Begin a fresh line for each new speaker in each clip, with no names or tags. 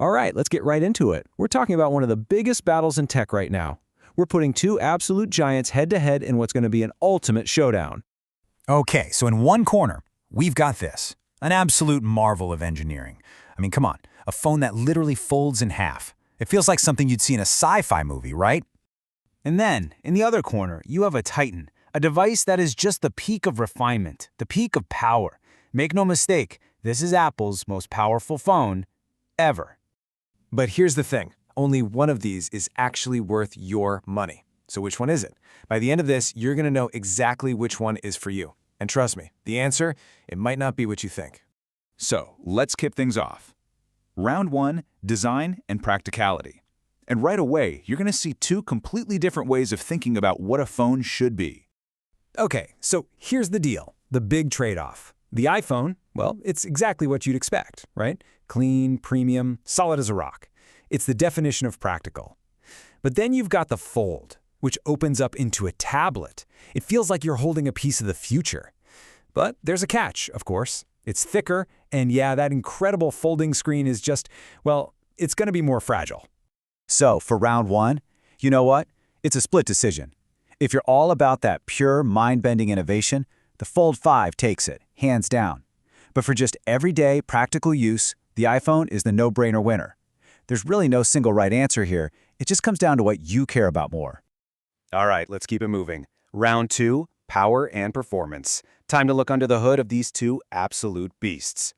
All right, let's get right into it. We're talking about one of the biggest battles in tech right now. We're putting two absolute giants head-to-head in what's going to be an ultimate showdown.
Okay, so in one corner, we've got this. An absolute marvel of engineering. I mean, come on, a phone that literally folds in half. It feels like something you'd see in a sci-fi movie, right? And then, in the other corner, you have a Titan, a device that is just the peak of refinement, the peak of power. Make no mistake, this is Apple's most powerful phone ever.
But here's the thing, only one of these is actually worth your money. So which one is it? By the end of this, you're going to know exactly which one is for you. And trust me, the answer, it might not be what you think.
So let's kick things off. Round 1, design and practicality. And right away, you're going to see two completely different ways of thinking about what a phone should be.
Okay, so here's the deal, the big trade-off. The iPhone, well, it's exactly what you'd expect, right? Clean, premium, solid as a rock. It's the definition of practical. But then you've got the Fold, which opens up into a tablet. It feels like you're holding a piece of the future. But there's a catch, of course. It's thicker, and yeah, that incredible folding screen is just, well, it's going to be more fragile.
So for round 1, you know what? It's a split decision. If you're all about that pure mind-bending innovation, the Fold 5 takes it, hands down. But for just everyday practical use, the iPhone is the no-brainer winner. There's really no single right answer here. It just comes down to what you care about more.
All right, let's keep it moving. Round 2, power and performance. Time to look under the hood of these two absolute beasts.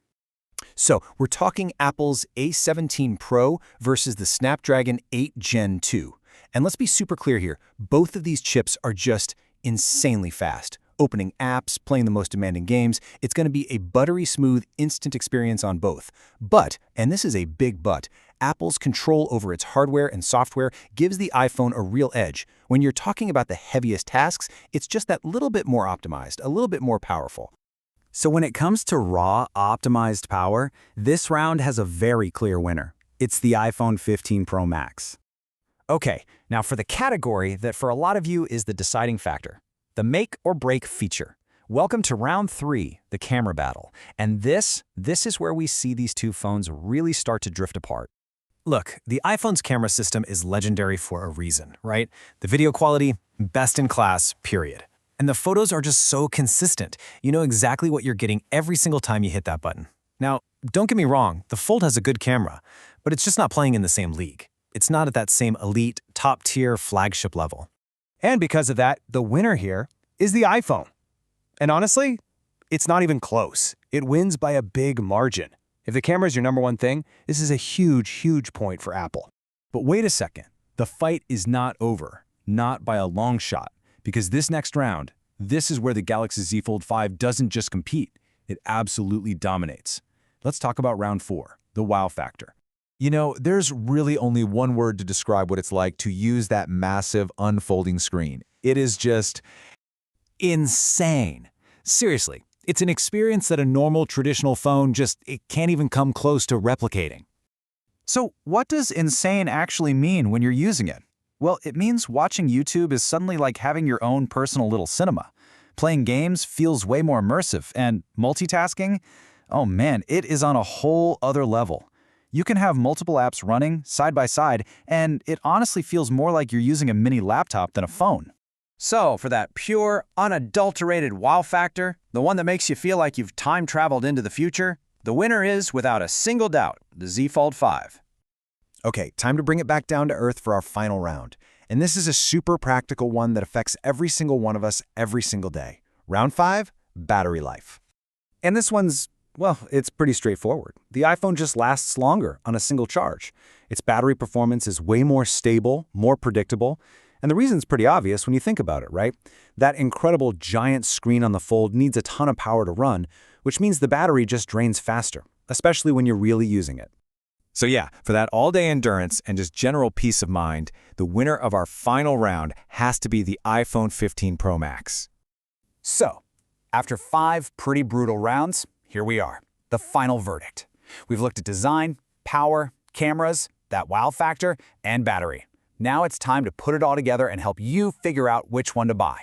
So we're talking Apple's A17 Pro versus the Snapdragon 8 Gen 2. And let's be super clear here, both of these chips are just insanely fast. Opening apps, playing the most demanding games, it's going to be a buttery smooth, instant experience on both. But, and this is a big but, Apple's control over its hardware and software gives the iPhone a real edge. When you're talking about the heaviest tasks, it's just that little bit more optimized, a little bit more powerful.
So when it comes to raw, optimized power, this round has a very clear winner. It's the iPhone 15 Pro Max.
Okay, now for the category that for a lot of you is the deciding factor. The make or break feature. Welcome to round 3, the camera battle. And this is where we see these two phones really start to drift apart.
Look, the iPhone's camera system is legendary for a reason, right? The video quality, best in class, period. And the photos are just so consistent. You know exactly what you're getting every single time you hit that button. Now, don't get me wrong, the Fold has a good camera, but it's just not playing in the same league. It's not at that same elite, top-tier flagship level.
And because of that, the winner here is the iPhone. And honestly, it's not even close. It wins by a big margin. If the camera is your number one thing, this is a huge, huge point for Apple.
But wait a second. The fight is not over, not by a long shot. Because this next round, this is where the Galaxy Z Fold 5 doesn't just compete, it absolutely dominates. Let's talk about round 4, the wow factor.
You know, there's really only one word to describe what it's like to use that massive unfolding screen. It is just insane.
Seriously, it's an experience that a normal traditional phone it can't even come close to replicating.
So what does insane actually mean when you're using it? Well, it means watching YouTube is suddenly like having your own personal little cinema. Playing games feels way more immersive, and multitasking, oh man, it is on a whole other level. You can have multiple apps running side by side, and it honestly feels more like you're using a mini laptop than a phone.
So, for that pure, unadulterated wow factor, the one that makes you feel like you've time-traveled into the future, the winner is, without a single doubt, the Z Fold 5.
Okay, time to bring it back down to earth for our final round. And this is a super practical one that affects every single one of us every single day. Round 5, battery life. And this one's, well, it's pretty straightforward. The iPhone just lasts longer on a single charge. Its battery performance is way more stable, more predictable, and the reason's pretty obvious when you think about it, right? That incredible giant screen on the Fold needs a ton of power to run, which means the battery just drains faster, especially when you're really using it. So yeah, for that all-day endurance and just general peace of mind, the winner of our final round has to be the iPhone 15 Pro Max.
So, after 5 pretty brutal rounds, here we are, the final verdict. We've looked at design, power, cameras, that wow factor, and battery. Now it's time to put it all together and help you figure out which one to buy.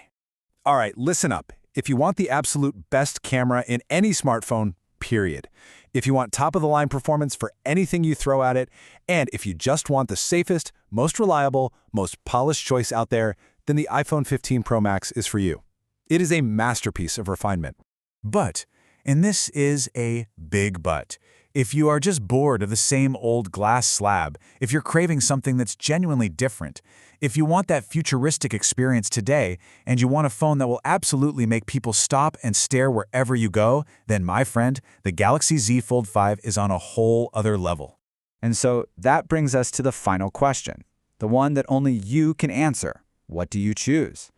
All right, listen up. If you want the absolute best camera in any smartphone, period,
If you want top-of-the-line performance for anything you throw at it, and if you just want the safest, most reliable, most polished choice out there, then the iPhone 15 Pro Max is for you. It is a masterpiece of refinement.
But, and this is a big but, if you are just bored of the same old glass slab, if you're craving something that's genuinely different, if you want that futuristic experience today, and you want a phone that will absolutely make people stop and stare wherever you go, then my friend, the Galaxy Z Fold 5 is on a whole other level.
And so that brings us to the final question, the one that only you can answer. What do you choose?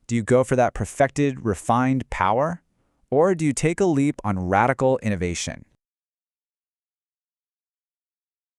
Do you go for that perfected, refined power? Or do you take a leap on radical innovation?